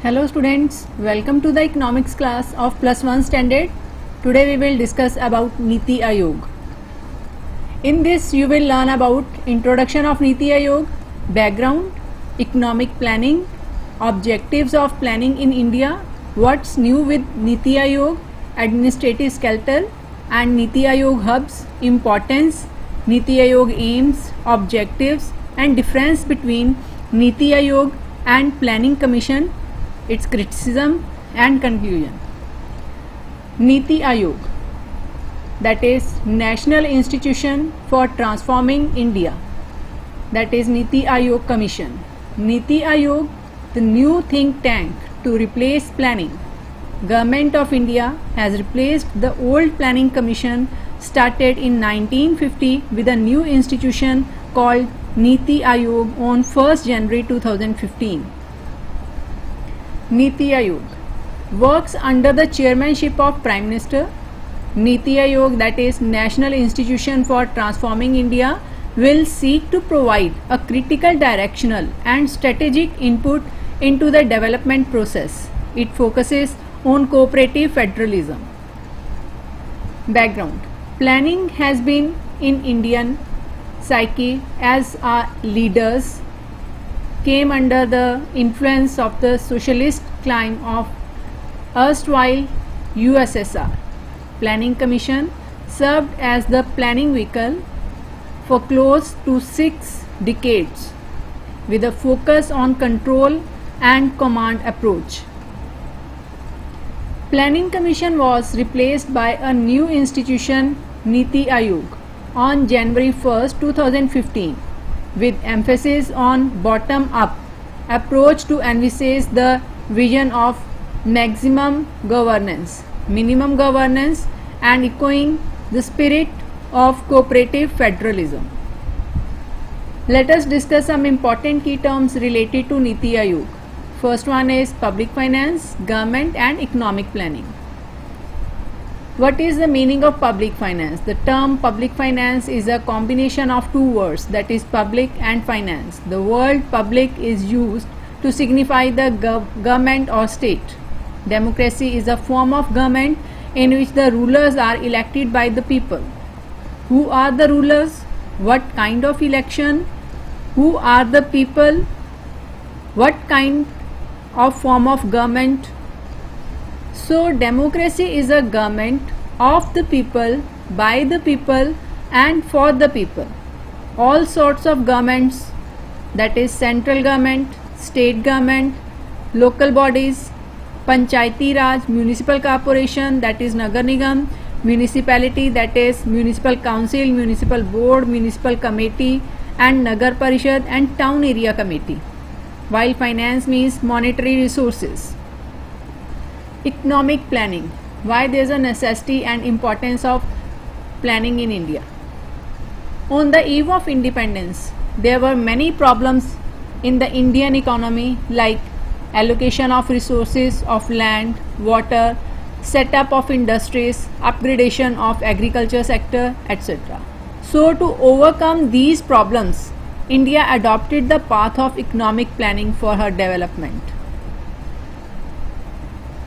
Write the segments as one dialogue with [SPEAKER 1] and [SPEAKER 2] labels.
[SPEAKER 1] Hello students, welcome to the economics class of plus 1 standard. Today we will discuss about Niti Aayog. In this you will learn about introduction of Niti Aayog, background, economic planning, objectives of planning in India, what's new with Niti Aayog, administrative skeleton and Niti Aayog hubs, importance, Niti Aayog aims, objectives and difference between Niti Aayog and Planning Commission, its criticism and conclusion. Niti Aayog, that is National Institution for Transforming India, that is Niti Aayog Commission. Niti Aayog, the new think tank to replace planning. Government of India has replaced the old Planning Commission started in 1950 with a new institution called Niti Aayog on 1st January 2015. Niti Aayog works under the chairmanship of Prime Minister. Niti Aayog, that is National Institution for Transforming India, will seek to provide a critical directional and strategic input into the development process. It focuses on cooperative federalism. Background: planning has been in Indian psyche as our leaders came under the influence of the socialist climb of erstwhile USSR. Planning Commission served as the planning vehicle for close to 6 decades with a focus on control and command approach. Planning Commission was replaced by a new institution, Niti Aayog, on January 1st, 2015. with emphasis on bottom-up approach to envisage the vision of maximum governance, minimum governance and echoing the spirit of cooperative federalism. Let us discuss some important key terms related to Niti Aayog. First one is public finance, government and economic planning. What is the meaning of public finance? The term public finance is a combination of two words, that is public and finance. The word public is used to signify the government or state. Democracy is a form of government in which the rulers are elected by the people. Who are the rulers? What kind of election? Who are the people? What kind of form of government? So democracy is a government of the people, by the people and for the people. All sorts of governments, that is central government, state government, local bodies, Panchayati Raj, municipal corporation, that is Nagar Nigam, municipality, that is municipal council, municipal board, municipal committee and Nagar Parishad and town area committee. While finance means monetary resources. Economic planning. Why there is a necessity and importance of planning in India? On the eve of independence, there were many problems in the Indian economy like allocation of resources of land, water, setup of industries, upgradation of agriculture sector, etc. So to overcome these problems, India adopted the path of economic planning for her development.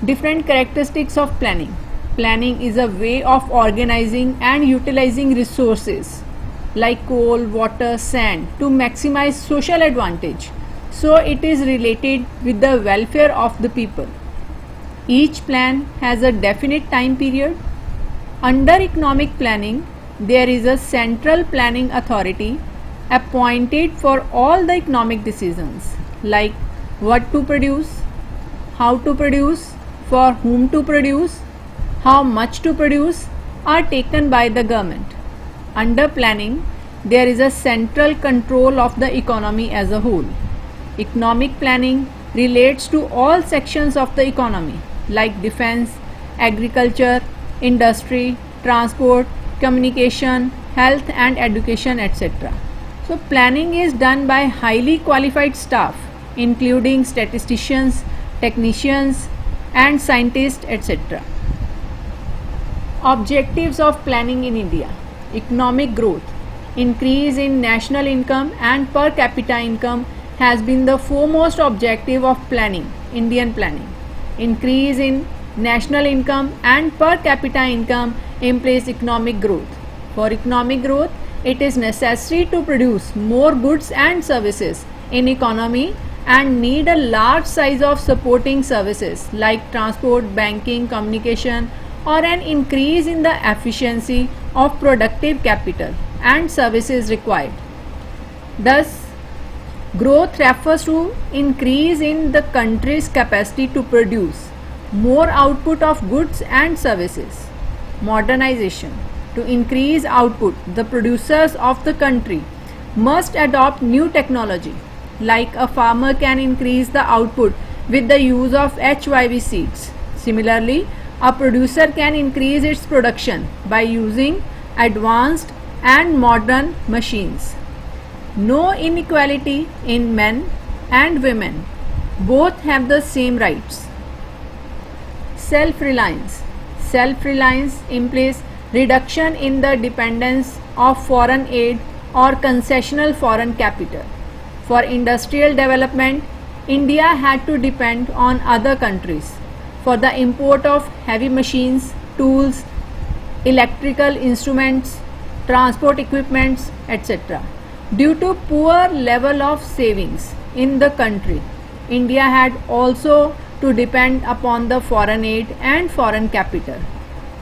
[SPEAKER 1] Different characteristics of planning. Planning is a way of organizing and utilizing resources like coal, water, sand to maximize social advantage. So it is related with the welfare of the people. Each plan has a definite time period. Under economic planning, there is a central planning authority appointed for all the economic decisions like what to produce, how to produce, for whom to produce, how much to produce are taken by the government. Under planning, there is a central control of the economy as a whole. Economic planning relates to all sections of the economy like defense, agriculture, industry, transport, communication, health and education, etc. So planning is done by highly qualified staff including statisticians, technicians and scientists, etc. Objectives of planning in India. Economic growth, increase in national income and per capita income has been the foremost objective of planning Indian planning. Increase in national income and per capita income implies economic growth. For economic growth, it is necessary to produce more goods and services in economy and need a large size of supporting services like transport, banking, communication, or an increase in the efficiency of productive capital and services required. Thus, growth refers to increase in the country's capacity to produce more output of goods and services. Modernization. To increase output, the producers of the country must adopt new technology. Like a farmer can increase the output with the use of HYV seeds. Similarly, a producer can increase its production by using advanced and modern machines. No inequality in men and women. Both have the same rights. Self-reliance. Self-reliance implies reduction in the dependence of foreign aid or concessional foreign capital. For industrial development, India had to depend on other countries for the import of heavy machines, tools, electrical instruments, transport equipments, etc. Due to poor level of savings in the country, India had also to depend upon the foreign aid and foreign capital.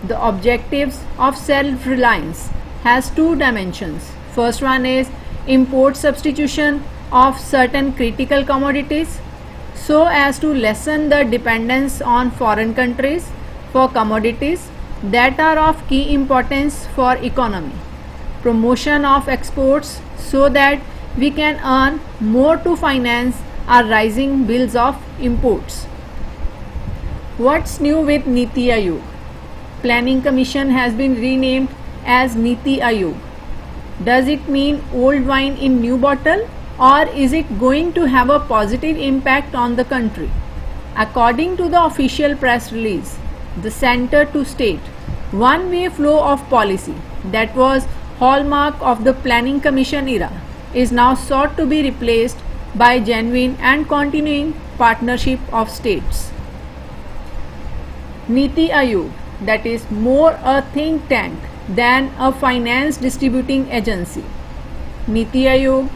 [SPEAKER 1] The objectives of self-reliance has two dimensions. First one is import substitution of certain critical commodities so as to lessen the dependence on foreign countries for commodities that are of key importance for economy. Promotion of exports so that we can earn more to finance our rising bills of imports. What's new with Niti Aayog? Planning Commission has been renamed as Niti Aayog. Does it mean old wine in new bottle, or is it going to have a positive impact on the country? According to the official press release, the center to state one-way flow of policy that was hallmark of the Planning Commission era is now sought to be replaced by genuine and continuing partnership of states. Niti Aayog, that is more a think tank than a finance distributing agency. Niti Aayog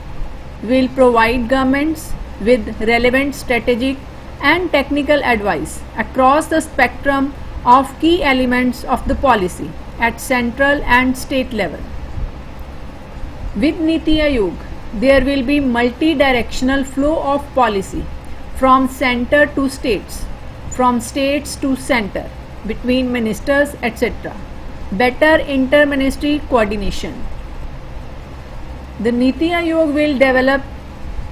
[SPEAKER 1] will provide governments with relevant strategic and technical advice across the spectrum of key elements of the policy at central and state level. With Niti Aayog, there will be multi-directional flow of policy from center to states, from states to center, between ministers, etc. Better inter-ministry coordination. The Niti Aayog will develop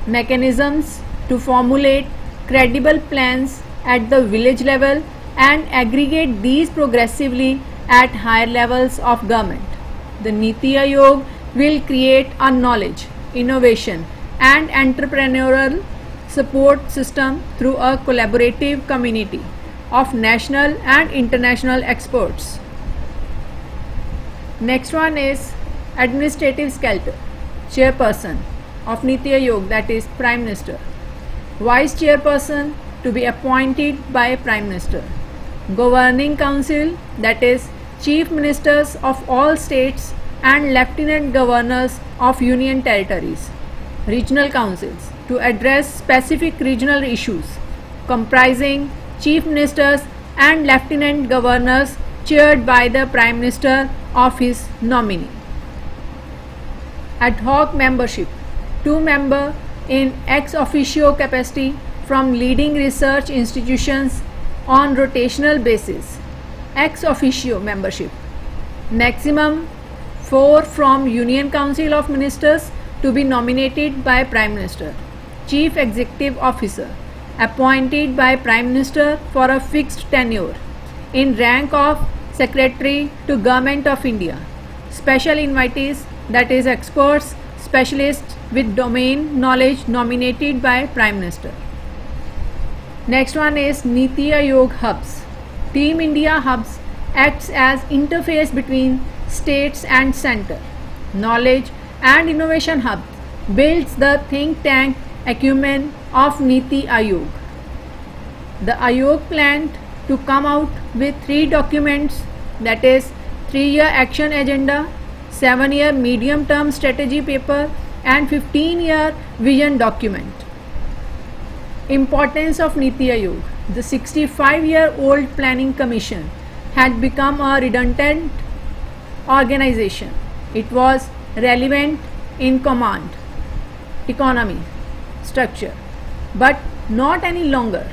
[SPEAKER 1] mechanisms to formulate credible plans at the village level and aggregate these progressively at higher levels of government. The Niti Aayog will create a knowledge, innovation and entrepreneurial support system through a collaborative community of national and international experts. Next one is administrative skeleton. Chairperson of Niti Aayog, that is Prime Minister. Vice Chairperson to be appointed by Prime Minister. Governing Council, that is Chief Ministers of all states and Lieutenant Governors of Union Territories. Regional Councils to address specific regional issues comprising Chief Ministers and Lieutenant Governors chaired by the Prime Minister of his nominee. Ad hoc membership, 2 members in ex officio capacity from leading research institutions on rotational basis. Ex officio membership, maximum 4 from Union Council of Ministers to be nominated by Prime Minister. Chief Executive Officer appointed by Prime Minister for a fixed tenure in rank of Secretary to Government of India. Special invitees, that is experts, specialists with domain knowledge nominated by Prime Minister. Next one is Niti Aayog Hubs. Team India Hubs acts as interface between states and center. Knowledge and Innovation Hub builds the think tank acumen of Niti Aayog. The Ayog planned to come out with 3 documents, that is 3-year action agenda, 7-year medium term strategy paper and 15-year vision document. Importance of Niti Ayog. The 65-year-old Planning Commission had become a redundant organization. It was relevant in command, economy, structure, but not any longer.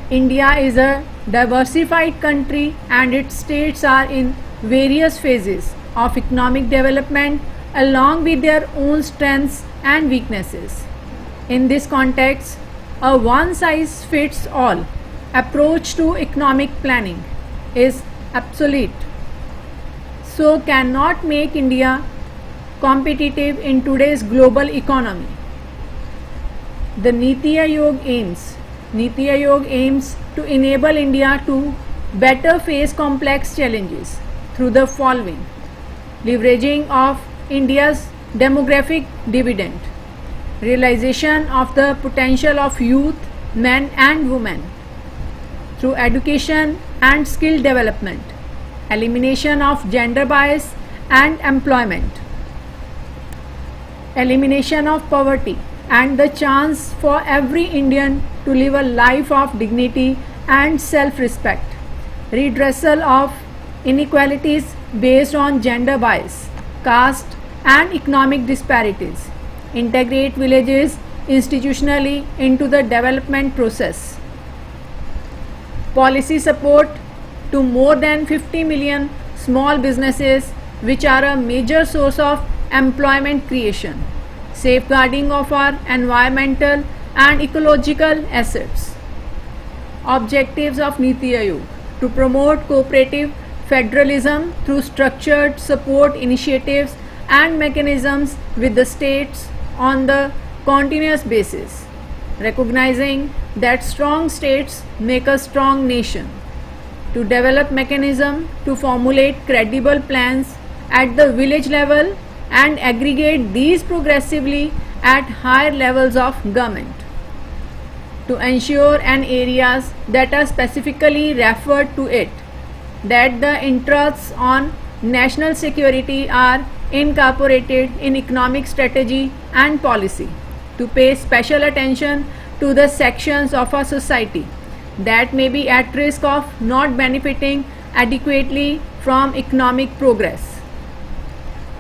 [SPEAKER 1] India is a diversified country and its states are in various phases of economic development along with their own strengths and weaknesses. In this context, a one-size-fits-all approach to economic planning is obsolete, so cannot make India competitive in today's global economy. The Niti Ayog aims to enable India to better face complex challenges through the following: leveraging of India's demographic dividend, realization of the potential of youth, men and women through education and skill development, elimination of gender bias and employment, elimination of poverty and the chance for every Indian to live a life of dignity and self-respect, redressal of inequalities based on gender bias, caste and economic disparities, integrate villages institutionally into the development process, policy support to more than 50 million small businesses which are a major source of employment creation, safeguarding of our environmental and ecological assets. Objectives of Niti Ayog: to promote cooperative federalism through structured support initiatives and mechanisms with the states on the continuous basis, recognizing that strong states make a strong nation, to develop mechanism to formulate credible plans at the village level and aggregate these progressively at higher levels of government, to ensure in areas that are specifically referred to it that the interests on national security are incorporated in economic strategy and policy, to pay special attention to the sections of our society that may be at risk of not benefiting adequately from economic progress,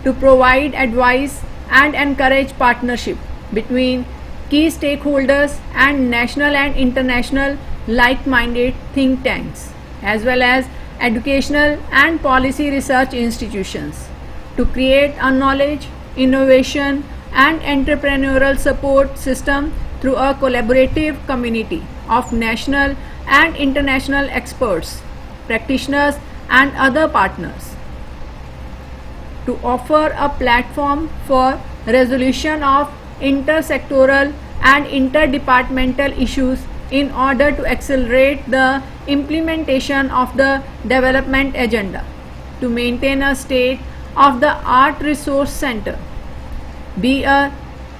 [SPEAKER 1] to provide advice and encourage partnership between key stakeholders and national and international like-minded think tanks, as well as educational and policy research institutions, to create a knowledge, innovation and entrepreneurial support system through a collaborative community of national and international experts, practitioners and other partners, to offer a platform for resolution of intersectoral and interdepartmental issues in order to accelerate the implementation of the development agenda, to maintain a state-of-the-art resource center, be a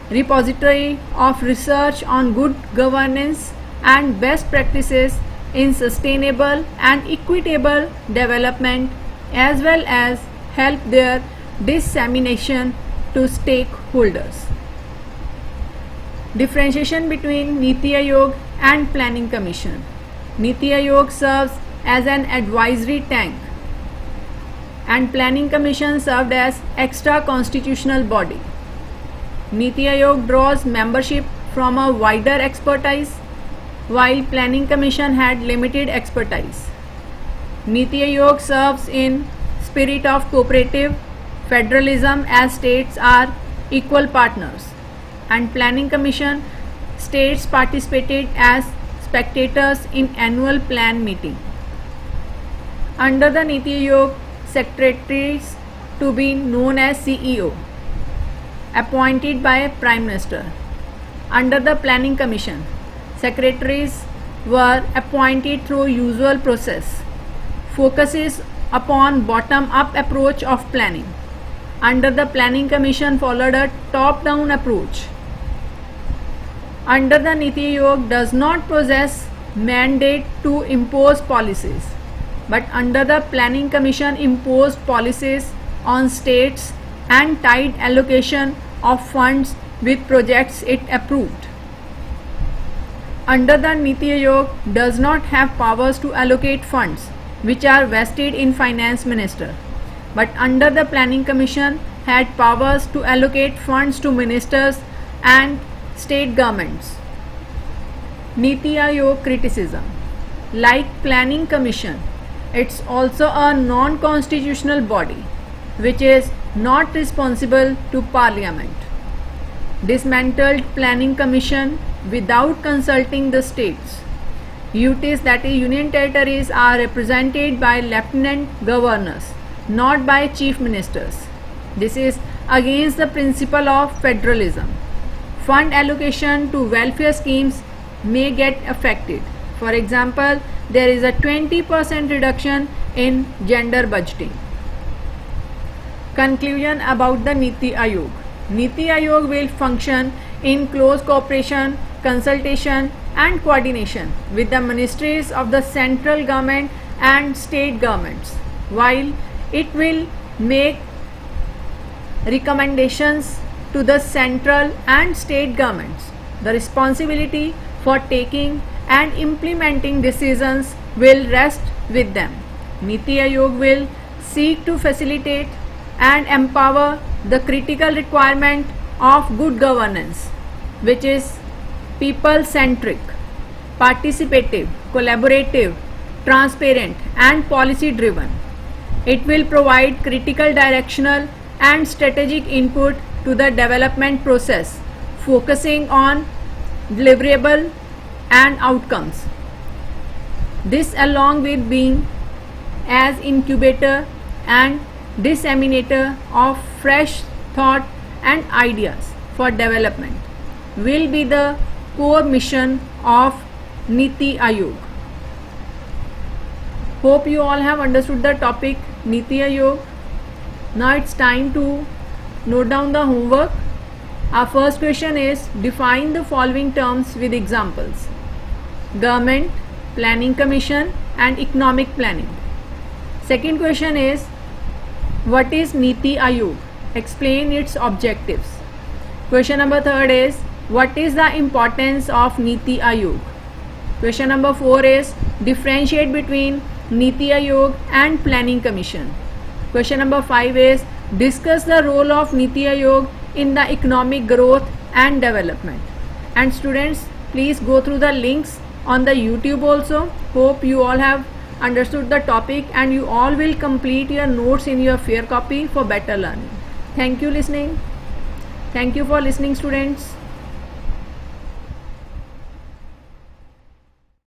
[SPEAKER 1] repository of research on good governance and best practices in sustainable and equitable development, as well as help their dissemination to stakeholders. Differentiation between Niti Ayog and Planning Commission. Niti Ayog serves as an advisory tank and Planning Commission served as extra constitutional body. Niti Ayog draws membership from a wider expertise, while Planning Commission had limited expertise. Niti Ayog serves in spirit of cooperative federalism as states are equal partners, and Planning Commission states participated as spectators in annual plan meeting. Under the Niti Ayog, secretaries to be known as CEO, appointed by Prime Minister. Under the Planning Commission, secretaries were appointed through usual process, focuses upon bottom-up approach of planning. Under the Planning Commission followed a top-down approach. under the Niti Aayog does not possess mandate to impose policies, but under the Planning Commission imposed policies on states and tied allocation of funds with projects it approved. Under the Niti Aayog does not have powers to allocate funds which are vested in Finance Minister, but under the Planning Commission had powers to allocate funds to ministers and state governments. Niti Aayog criticism. Like Planning Commission, it's also a non-constitutional body which is not responsible to Parliament. Dismantled Planning Commission without consulting the states. UTs, that is Union Territories, are represented by Lieutenant Governors, not by Chief Ministers. This is against the principle of federalism. Fund allocation to welfare schemes may get affected. For example, there is a 20% reduction in gender budgeting. Conclusion about the Niti Aayog. Niti Aayog will function in close cooperation, consultation and coordination with the ministries of the central government and state governments, while it will make recommendations to the central and state governments. The responsibility for taking and implementing decisions will rest with them. Niti Aayog will seek to facilitate and empower the critical requirement of good governance, which is people-centric, participative, collaborative, transparent and policy-driven. It will provide critical directional and strategic input to the development process, focusing on deliverable and outcomes. This, along with being as incubator and disseminator of fresh thought and ideas for development, will be the core mission of Niti Aayog. Hope you all have understood the topic Niti Aayog. Now it's time to note down the homework. Our first question is, define the following terms with examples: government, planning commission and economic planning. Second question is, what is Niti Aayog? Explain its objectives. Question number third is, what is the importance of Niti Aayog? Question number 4 is, differentiate between Niti Aayog and Planning Commission. Question number 5 is, discuss the role of Niti Aayog in the economic growth and development. And students, please go through the links on the YouTube also. Hope you all have understood the topic and you all will complete your notes in your fair copy for better learning. Thank you for listening students.